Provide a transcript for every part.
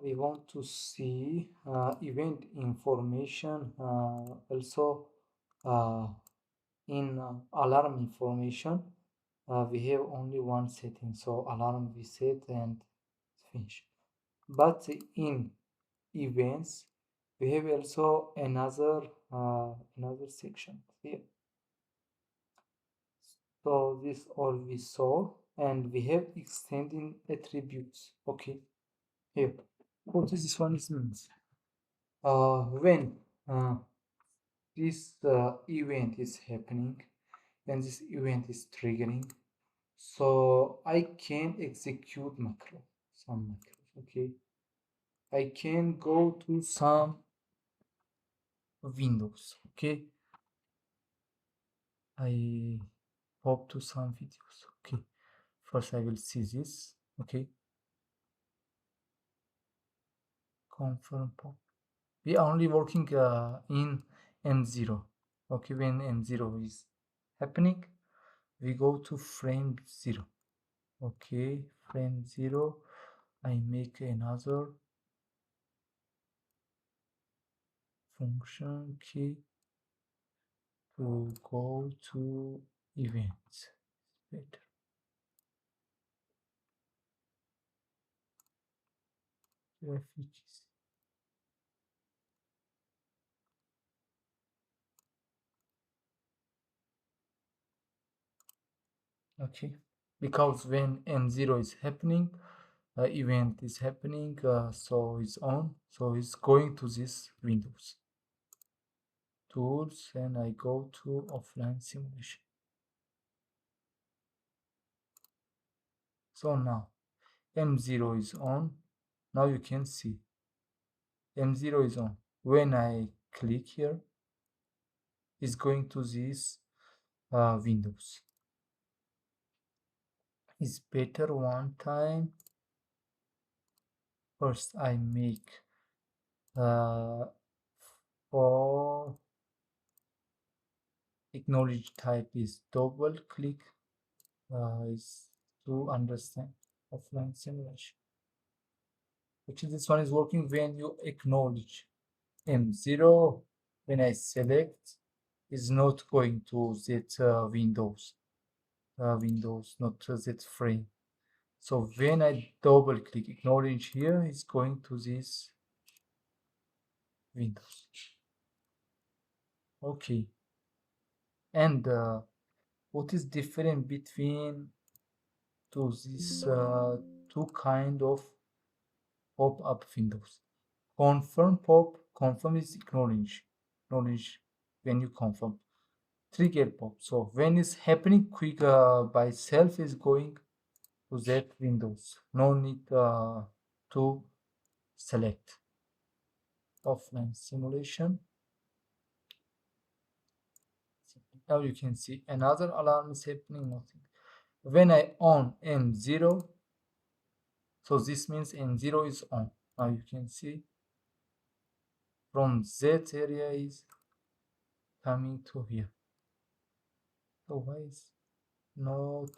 we want to see event information also in alarm information. We have only one setting, so alarm we set and finish. But in events we have also another section here. So this all we saw, and we have extending attributes. Okay, here what is this one is means when this event is happening, when this event is triggering, so I can execute some macros. Okay, I can go to some windows. Okay, I pop to some videos. Okay, first I will see this. Okay, confirm pop. We are only working in M0. Okay, when M0 is happening, we go to frame 0. Okay, frame 0. I make another function key to go to events. Better. Refugees. Okay, because when M0 is happening, event is happening, so it's on, so it's going to this Windows tools, and I go to offline simulation. So now M0 is on. Now you can see M0 is on. When I click here, it's going to this Windows. It's better one time. First I make for acknowledge type is double click is to understand offline simulation. Actually, this one is working when you acknowledge M0. When I select, is not going to that Windows, not that frame. So when I double click acknowledge here, it's going to this Windows. Okay. And what is different between to this two kind of pop-up windows? Confirm pop, confirm is acknowledge when you confirm. Trigger pop, so when it's happening quick by self is going to that windows, no need to select. Offline simulation. Now you can see another alarm is happening, nothing. When I on M0, so this means M0 is on. Now you can see from that area is coming to here. So why is not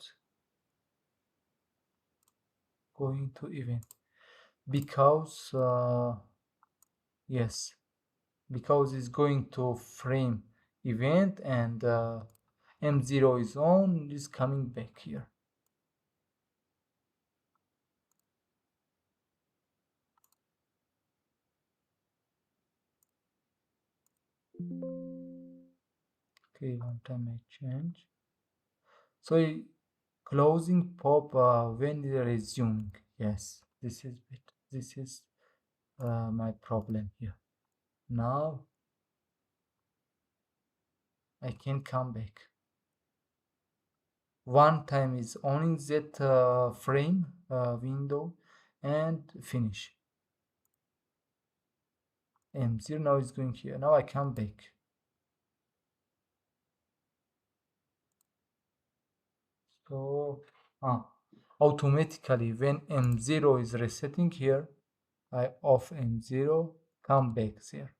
going to event? Because yes, because it's going to frame event, and M0 is on, is coming back here. Okay, one time I change. So closing pop when resuming. Yes, this is it. This is my problem here. Now I can come back. One time is owning that frame window and finish. M0 now is going here. Now I come back. So automatically when M0 is resetting here, I off M0, come back there.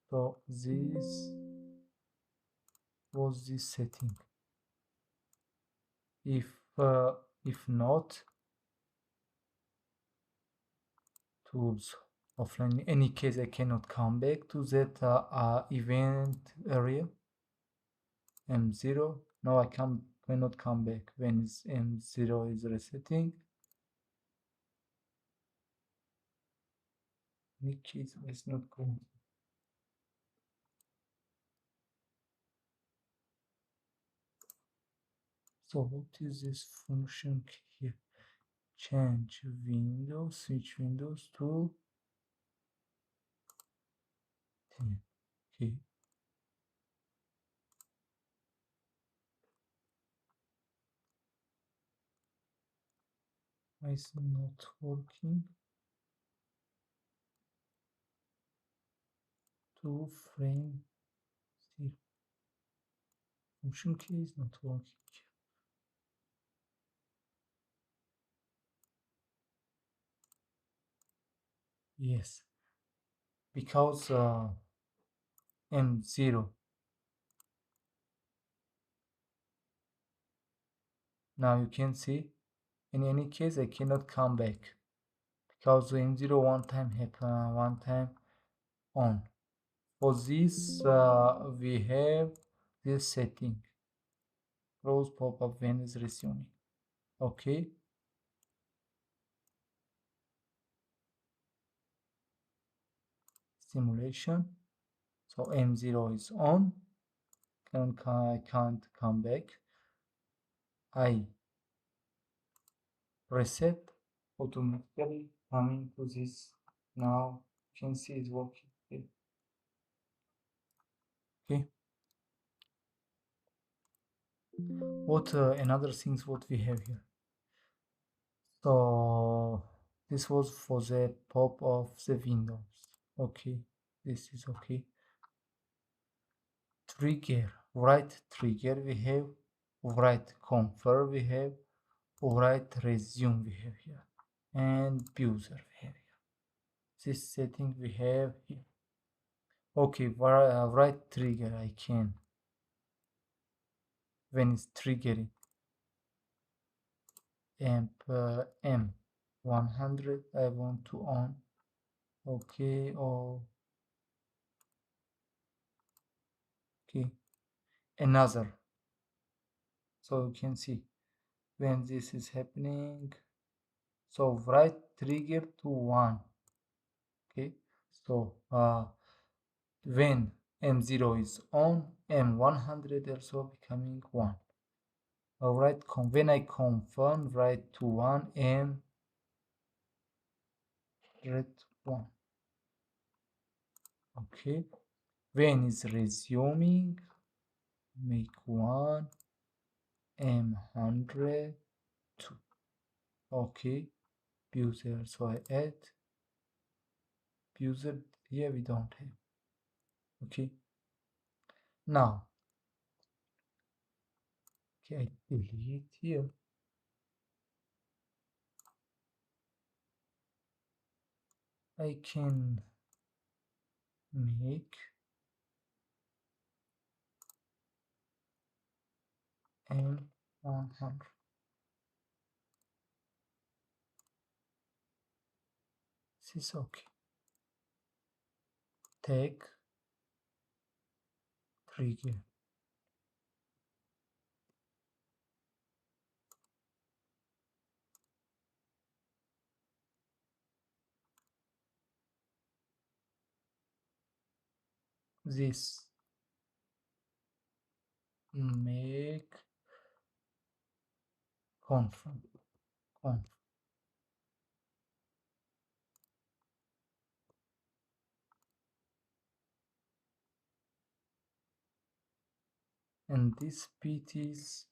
So this was this setting. If not, tools offline. In any case, I cannot come back to that event area M0. Now I cannot come back when M0 is resetting. In any case, it's not going. So what is this function here? Change window, switch windows to 10. Okay. Why is it not working? To frame zero. Function key is not working. Yes, because M0. Now you can see, in any case, I cannot come back because M0 one time happen, one time on. For this, we have this setting. Close pop-up when is resuming. Okay. Simulation. So M0 is on. I can't come back. I reset automatically coming to this. Now you can see it's working. Okay. What another things what we have here? So this was for the pop of the windows. Okay, this is okay. Trigger, write trigger we have, write confirm we have, write resume we have here, and user we have here. This setting we have here. Okay, write trigger I can when it's triggering. Amp M100 I want to on. Okay, or okay, another. So you can see when this is happening. So write trigger to 1. Okay, so when M0 is on, M100 also becoming 1. Alright, when I confirm, write to 1, M100 1. Okay, when is resuming, make 1, M100 2. Okay, user, so I add user here we don't have. Okay, now okay, I delete here. I can make M100. This is okay. Tag trigger. This make confirm. And this bit is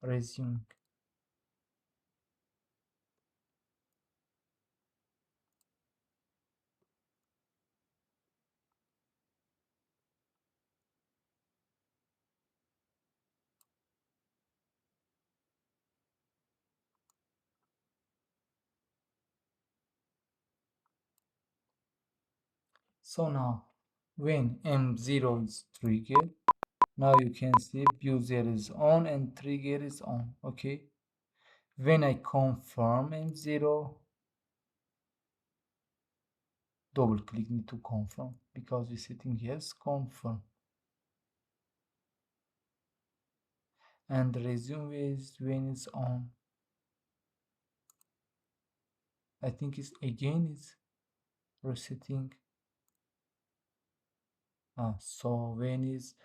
resume. So now when M0 is triggered, now you can see user is on and trigger is on. Okay, when I confirm M0, double click need to confirm because we're setting yes, confirm. And resume is when it's on. I think it's again is resetting. So when is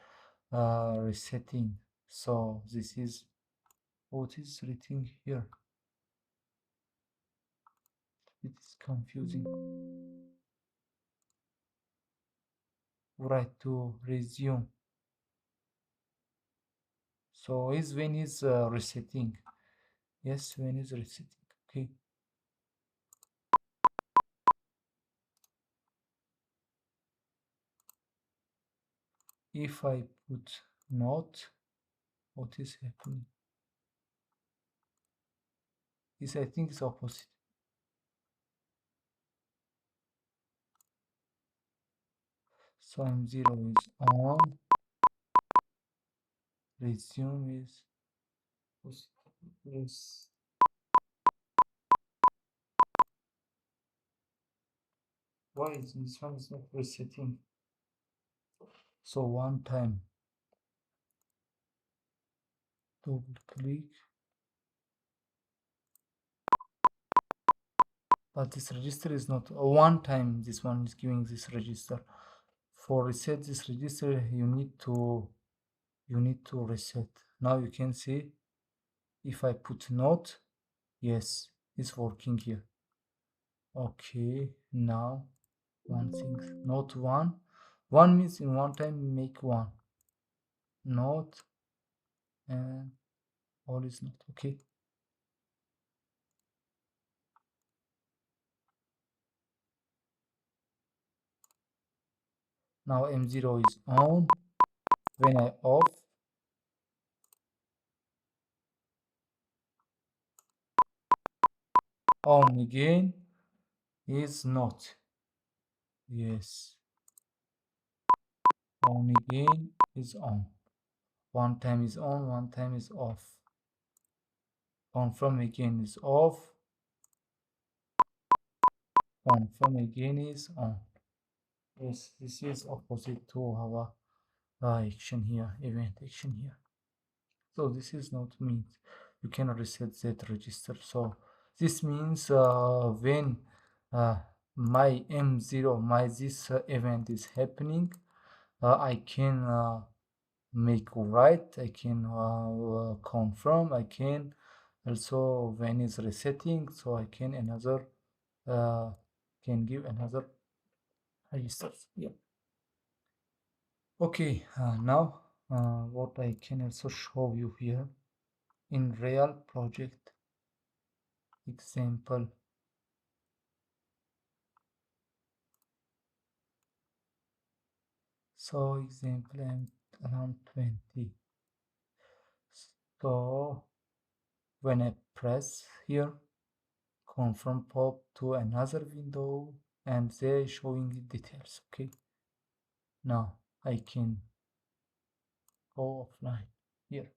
resetting. So this is what is written here. It is confusing. Right to resume. So is when is resetting. Yes, when is resetting. Okay. If I put not, what is happening? This I think is opposite. So M0 is on, resume is why is this one is not resetting? So one time double click, but this register is not one time. This one is giving this register. For reset this register, you need to reset. Now you can see if I put not, yes, it's working here. Okay, now one thing, not one. One means in one time make one. Not and all is not. Okay. Now M0 is on. When I off, on again is not. Yes. On again is on. One time is on, one time is off. Confirm again is off. Confirm again is on. Yes, this is opposite to our action here, event action here. So this is not means you can reset that register. So this means when my M0, my this event is happening, I can make right, I can confirm, I can also when it's resetting, so I can another can give another registers. Yeah. Okay, now what I can also show you here in real project example. So example I'm around 20. So when I press here, confirm pop to another window and they're showing the details. Okay, now I can go offline here.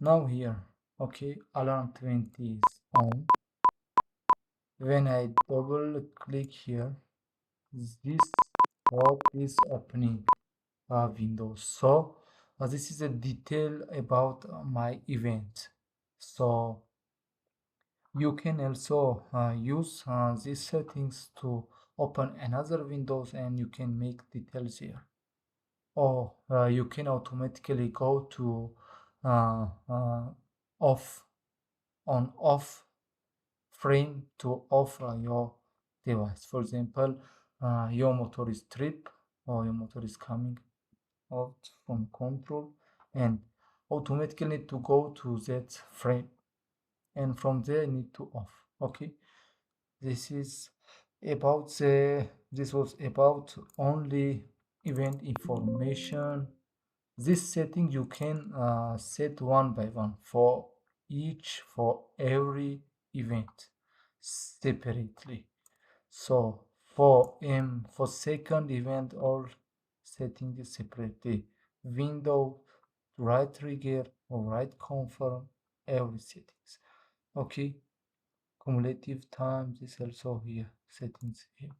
Now here, okay, alarm 20 is on. When I double click here, this pop is opening windows. So this is a detail about my event. So you can also use these settings to open another windows and you can make details here. Or you can automatically go to off on off frame to off your device. For example, your motor is trip or your motor is coming out from control and automatically need to go to that frame and from there need to off. Okay, this is about this was about only event information. This setting you can set one by one for every event separately. So for second event or settings separately. Window, right trigger or right confirm every settings. Okay, cumulative times is also here, settings here.